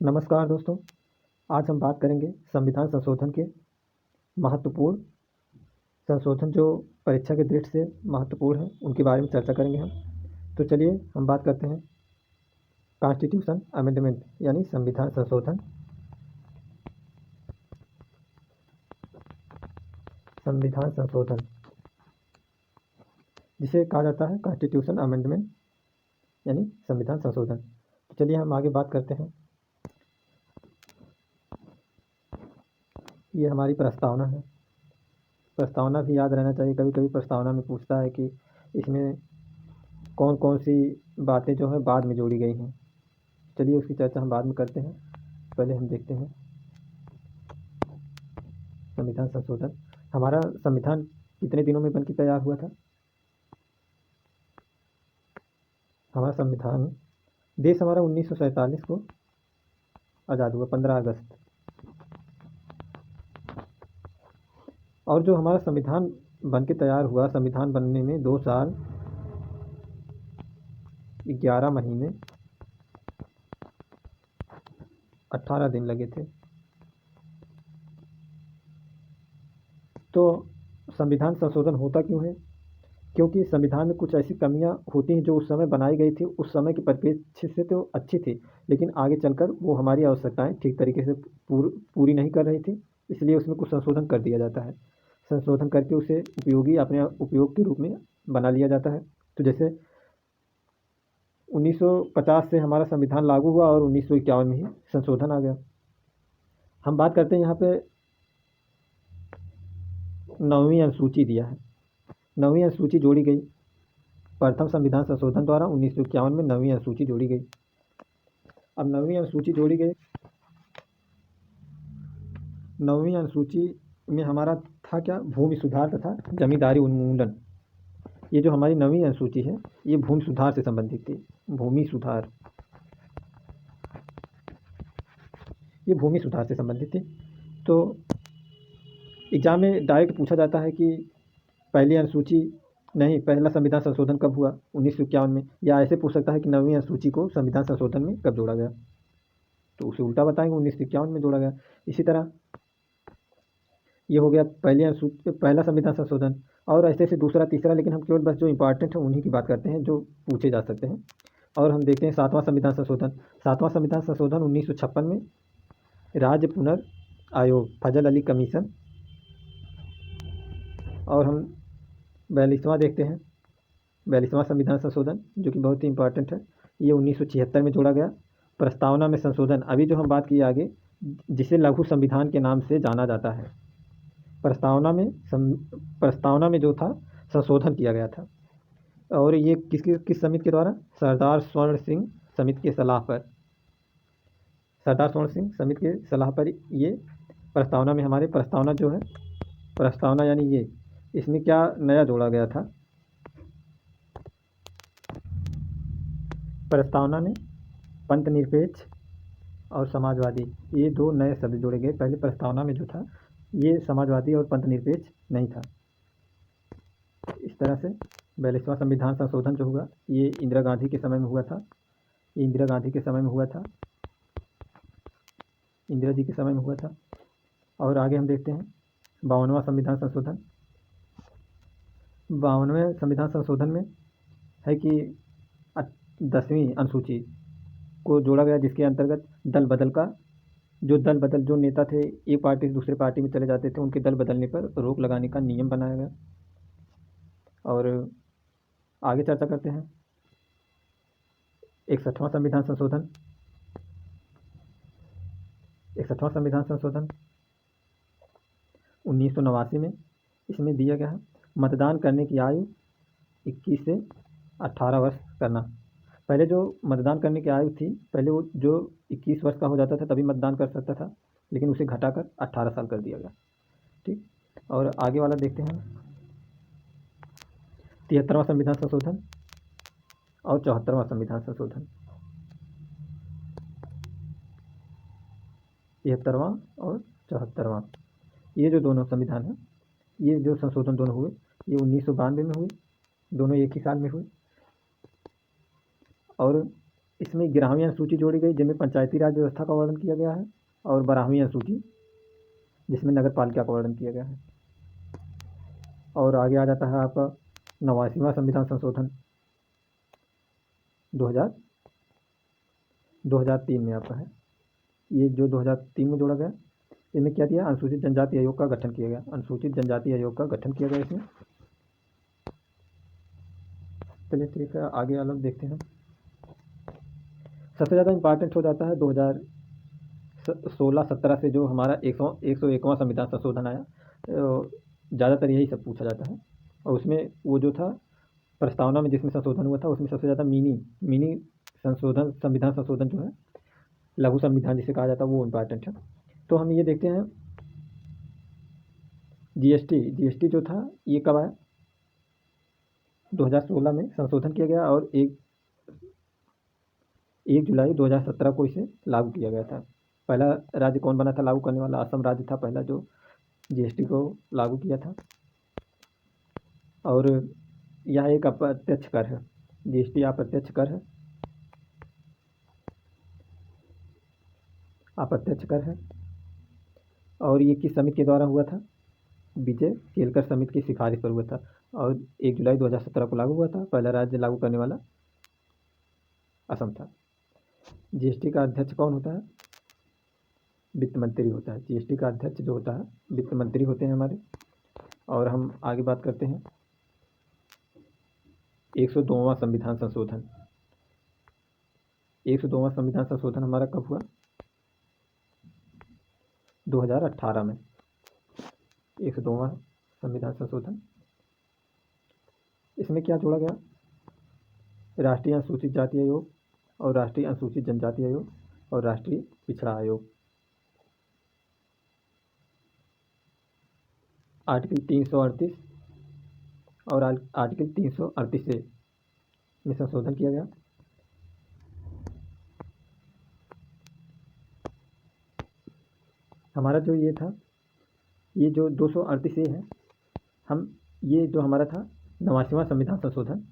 नमस्कार दोस्तों। आज हम बात करेंगे संविधान संशोधन के महत्वपूर्ण संशोधन जो परीक्षा की दृष्टि से महत्वपूर्ण है उनके बारे में चर्चा करेंगे हम। तो चलिए हम बात करते हैं कॉन्स्टिट्यूशन अमेंडमेंट यानी संविधान संशोधन। संविधान संशोधन जिसे कहा जाता है कॉन्स्टिट्यूशन अमेंडमेंट यानी संविधान संशोधन। तो चलिए हम आगे बात करते हैं। ये हमारी प्रस्तावना है। प्रस्तावना भी याद रहना चाहिए। कभी कभी प्रस्तावना में पूछता है कि इसमें कौन कौन सी बातें जो है बाद में जोड़ी गई हैं। चलिए उसकी चर्चा हम बाद में करते हैं। पहले हम देखते हैं संविधान संशोधन। हमारा संविधान कितने दिनों में बनकर तैयार हुआ था? हमारा संविधान देश हमारा 1947 को आज़ाद हुआ, 15 अगस्त। और जो हमारा संविधान बन के तैयार हुआ, संविधान बनने में 2 साल 11 महीने 18 दिन लगे थे। तो संविधान संशोधन होता क्यों है? क्योंकि संविधान में कुछ ऐसी कमियां होती हैं जो उस समय बनाई गई थी, उस समय के परिप्रेक्ष्य से तो अच्छी थी, लेकिन आगे चलकर वो हमारी आवश्यकताएं ठीक तरीके से पूरी नहीं कर रही थी। इसलिए उसमें कुछ संशोधन कर दिया जाता है। संशोधन करके उसे उपयोगी अपने उपयोग के रूप में बना लिया जाता है। तो जैसे 1950 से हमारा संविधान लागू हुआ और 1951 में ही संशोधन आ गया। हम बात करते हैं यहाँ पे 9वीं अनुसूची दिया है। 9वीं अनुसूची जोड़ी गई प्रथम संविधान संशोधन द्वारा 1951 में 9वीं अनुसूची जोड़ी गई। अब 9वीं अनुसूची जोड़ी गई। 9वीं अनुसूची में हमारा था क्या? भूमि सुधार तथा जमींदारी उन्मूलन। ये जो हमारी 9वीं अनुसूची है ये भूमि सुधार से संबंधित थी। भूमि सुधार, ये भूमि सुधार से संबंधित थी। तो एग्जाम में डायरेक्ट पूछा जाता है कि पहली अनुसूची नहीं, पहला संविधान संशोधन कब हुआ? 1951 में। या ऐसे पूछ सकता है कि 9वीं अनुसूची को संविधान संशोधन में कब जोड़ा गया? तो उसे उल्टा बताएंगे, 1951 में जोड़ा गया। इसी तरह ये हो गया पहली अनुसूची, पहला संविधान संशोधन। और ऐसे ऐसे दूसरा तीसरा, लेकिन हम केवल बस जो इंपॉर्टेंट है उन्हीं की बात करते हैं जो पूछे जा सकते हैं। और हम देखते हैं 7वां संविधान संशोधन। 7वां संविधान संशोधन 1956 में राज्य पुनर्आयोग फजल अली कमीशन। और हम 42वां देखते हैं, 42वां संविधान संशोधन जो कि बहुत ही इंपॉर्टेंट है। ये 1976 में जोड़ा गया। प्रस्तावना में संशोधन, अभी जो हम बात की आगे, जिसे लघु संविधान के नाम से जाना जाता है। प्रस्तावना में जो था संशोधन किया गया था। और ये किस समिति के द्वारा? सरदार स्वर्ण सिंह समिति की सलाह पर। सरदार स्वर्ण सिंह समिति की सलाह पर ये प्रस्तावना में हमारे प्रस्तावना जो है, प्रस्तावना यानी ये, इसमें क्या नया जोड़ा गया था? प्रस्तावना में पंथ निरपेक्ष और समाजवादी, ये 2 नए शब्द जोड़े गए। पहले प्रस्तावना में जो था ये समाजवादी और पंथ निरपेक्ष नहीं था। इस तरह से 42वां संविधान संशोधन जो हुआ ये इंदिरा गांधी के समय में हुआ था। ये इंदिरा गांधी के समय में हुआ था, इंदिरा जी के समय में हुआ था। और आगे हम देखते हैं 52वां संविधान संशोधन। 52वें संविधान संशोधन में है कि 10वीं अनुसूची को जोड़ा गया, जिसके अंतर्गत दल बदल का, जो नेता थे एक पार्टी से दूसरे पार्टी में चले जाते थे, उनके दल बदलने पर रोक लगाने का नियम बनाया गया। और आगे चर्चा करते हैं 61वां संविधान संशोधन। 61वां संविधान संशोधन 1989 में, इसमें दिया गया है मतदान करने की आयु 21 से 18 वर्ष करना। पहले जो मतदान करने की आयु थी, पहले वो जो 21 वर्ष का हो जाता था तभी मतदान कर सकता था, लेकिन उसे घटाकर 18 साल कर दिया गया। ठीक। और आगे वाला देखते हैं 73वां संविधान संशोधन और 74वां संविधान संशोधन। 73वां और 74वां, ये जो दोनों संविधान हैं, ये जो संशोधन दोनों हुए, ये 1992 में हुए। दोनों एक ही साल में हुए। और इसमें 11वीं अनुसूची जोड़ी गई जिनमें पंचायती राज व्यवस्था का वर्णन किया गया है, और 12वीं अनुसूची जिसमें नगर पालिका का वर्णन किया गया है। और आगे आ जाता है आपका 89वां संविधान संशोधन 2003 में आपका है। ये जो 2003 में जोड़ा गया, इसमें क्या दिया, अनुसूचित जनजाति आयोग का गठन किया गया। अनुसूचित जनजाति आयोग का गठन किया गया इसमें। चलिए ठीक है, आगे अलग देखते हैं। सबसे ज़्यादा इम्पॉर्टेंट हो जाता है 2016-17 से जो हमारा 101वां संविधान संशोधन आया। ज़्यादातर यही सब पूछा जाता है, और उसमें वो जो था प्रस्तावना में जिसमें संशोधन हुआ था, उसमें सबसे ज़्यादा मिनी संशोधन, संविधान संशोधन जो है, लघु संविधान जिसे कहा जाता है, वो इम्पॉर्टेंट है। तो हम ये देखते हैं जीएसटी जो था ये कब आया, 2016 में संशोधन किया गया, और 1 जुलाई 2017 को इसे लागू किया गया था। पहला राज्य कौन बना था लागू करने वाला, असम राज्य था पहला जो जीएसटी को लागू किया था। और यह एक अप्रत्यक्ष कर है, जीएसटी अप्रत्यक्ष कर है, अप्रत्यक्ष कर है। और ये किस समिति के द्वारा हुआ था, विजय केलकर समिति की सिफारिश पर हुआ था, और 1 जुलाई 2017 को लागू हुआ था। पहला राज्य लागू करने वाला असम था। जीएसटी का अध्यक्ष कौन होता है, वित्त मंत्री होता है। जीएसटी का अध्यक्ष जो होता है वित्त मंत्री होते हैं हमारे। और हम आगे बात करते हैं 102वां संविधान संशोधन। 102वां संविधान संशोधन हमारा कब हुआ, 2018 में 102वां संविधान संशोधन। इसमें क्या जोड़ा गया, राष्ट्रीय अनुसूचित जाति आयोग, और राष्ट्रीय अनुसूचित जनजाति आयोग, और राष्ट्रीय पिछड़ा आयोग। आर्टिकल 338 और आर्टिकल 338 से में संशोधन किया गया। हमारा जो ये था, ये जो 238 है, हम ये जो हमारा था 89वां संविधान संशोधन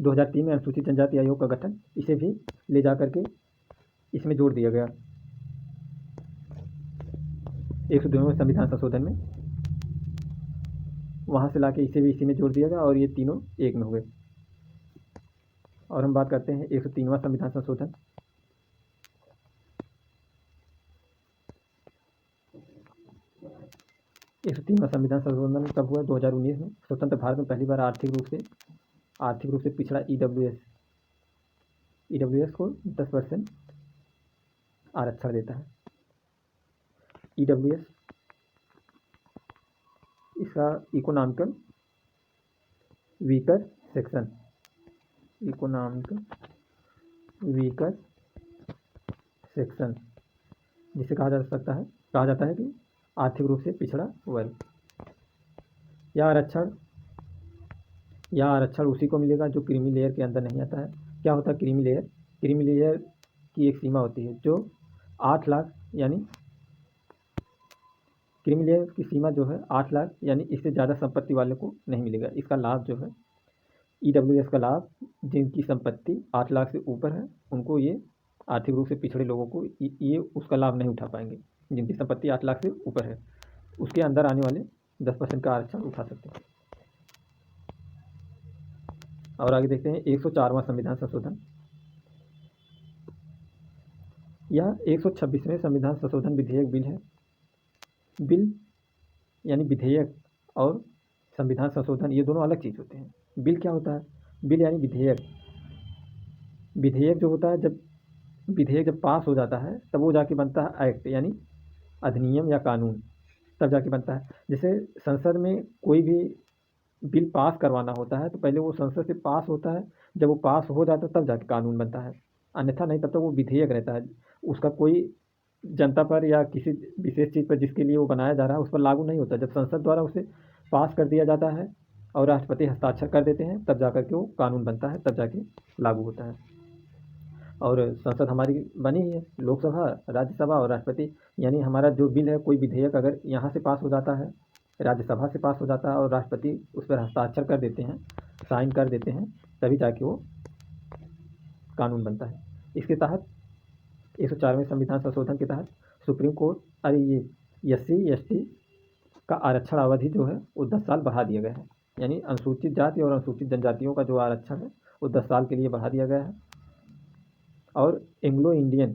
2003 में अनुसूचित जनजाति आयोग का गठन, इसे भी ले जा करके इसमें जोड़ दिया गया 102वें संविधान संशोधन में। वहाँ से लाके इसे भी इसी में जोड़ दिया गया, और ये तीनों एक में हुए। और हम बात करते हैं 103वां संविधान संशोधन। एक सौ तीनवां संविधान संशोधन कब हुआ, 2019 में। स्वतंत्र भारत में पहली बार आर्थिक रूप से पिछड़ा ईडब्ल्यूएस को 10% आरक्षण देता है। ईडब्ल्यूएस इसका economical weaker section, economical weaker section, जिसे कहा जाता है कि आर्थिक रूप से पिछड़ा वर्ग। यह आरक्षण उसी को मिलेगा जो क्रीमी लेयर के अंदर नहीं आता है। क्या होता है क्रीमी लेयर, क्रीमी लेयर की एक सीमा होती है जो 8 लाख, यानी क्रीमी लेयर की सीमा जो है 8 लाख, यानी इससे ज़्यादा संपत्ति वाले को नहीं मिलेगा। इसका लाभ जो है ईडब्ल्यूएस का लाभ, जिनकी संपत्ति 8 लाख से ऊपर है उनको, ये आर्थिक रूप से पिछड़े लोगों को ये उसका लाभ नहीं उठा पाएंगे। जिनकी संपत्ति 8 लाख से ऊपर है उसके अंदर आने वाले 10% का आरक्षण उठा सकते हैं। और आगे देखते हैं 104वां संविधान संशोधन। यह 126वें संविधान संशोधन विधेयक बिल है। बिल यानी विधेयक और संविधान संशोधन ये दोनों अलग चीज़ होते हैं। बिल क्या होता है, बिल यानी विधेयक। विधेयक जो होता है, जब विधेयक जब पास हो जाता है तब वो जाके बनता है एक्ट, यानी अधिनियम या कानून, तब जाके बनता है। जैसे संसद में कोई भी बिल पास करवाना होता है तो पहले वो संसद से पास होता है, जब वो पास हो जाता है तब जाके कानून बनता है, अन्यथा नहीं, तब तक वो विधेयक रहता है। उसका कोई जनता पर या किसी विशेष चीज़ पर जिसके लिए वो बनाया जा रहा है उस पर लागू नहीं होता। जब संसद द्वारा उसे पास कर दिया जाता है और राष्ट्रपति हस्ताक्षर कर देते हैं तब जाकर के वो कानून बनता है, तब जाके लागू होता है। और संसद हमारी बनी ही है, लोकसभा, राज्यसभा और राष्ट्रपति। यानी हमारा जो बिल है, कोई विधेयक अगर यहाँ से पास हो जाता है, राज्यसभा से पास हो जाता है और राष्ट्रपति उस पर हस्ताक्षर कर देते हैं, साइन कर देते हैं, तभी जाके वो कानून बनता है। इसके तहत 104वें संविधान संशोधन के तहत सुप्रीम कोर्ट अरे ये SC ST का आरक्षण अवधि जो है वो 10 साल बढ़ा दिया गया है। यानी अनुसूचित जाति और अनुसूचित जनजातियों का जो आरक्षण है वो 10 साल के लिए बढ़ा दिया गया है। और एंग्लो इंडियन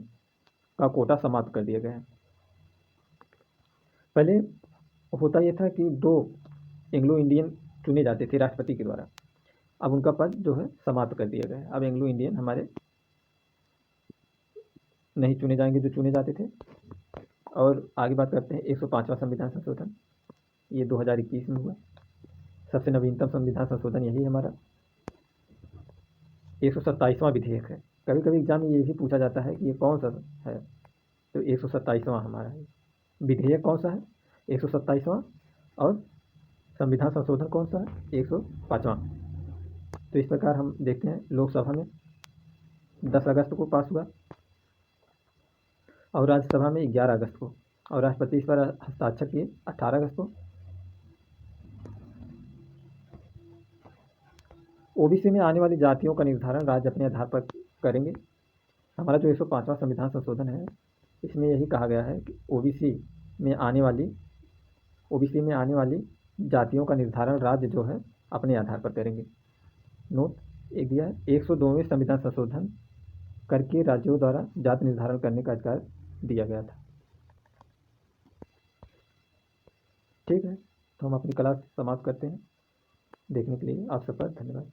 का कोटा समाप्त कर दिया गया है। पहले होता ये था कि 2 एंग्लो इंडियन चुने जाते थे राष्ट्रपति के द्वारा, अब उनका पद जो है समाप्त कर दिया गया है। अब एंग्लो इंडियन हमारे नहीं चुने जाएंगे जो चुने जाते थे। और आगे बात करते हैं 105वां संविधान संशोधन, ये 2021 में हुआ। सबसे नवीनतम संविधान संशोधन यही हमारा 127वां विधेयक है। कभी कभी एग्जाम में ये भी पूछा जाता है कि ये कौन सा है, तो 127वां हमारा है। विधेयक कौन सा है? 127वां। और संविधान संशोधन कौन सा है? 105वां। तो इस प्रकार हम देखते हैं लोकसभा में 10 अगस्त को पास हुआ और राज्यसभा में 11 अगस्त को, और राष्ट्रपति इस पर हस्ताक्षर किए 18 अगस्त को। ओबीसी में आने वाली जातियों का निर्धारण राज्य अपने आधार पर करेंगे। हमारा जो 105वां संविधान संशोधन है इसमें यही कहा गया है कि ओबीसी में आने वाली जातियों का निर्धारण राज्य जो है अपने आधार पर करेंगे। नोट एक दिया है, 102वें संविधान संशोधन करके राज्यों द्वारा जाति निर्धारण करने का अधिकार दिया गया था। ठीक है, तो हम अपनी क्लास समाप्त करते हैं। देखने के लिए आप सबका धन्यवाद।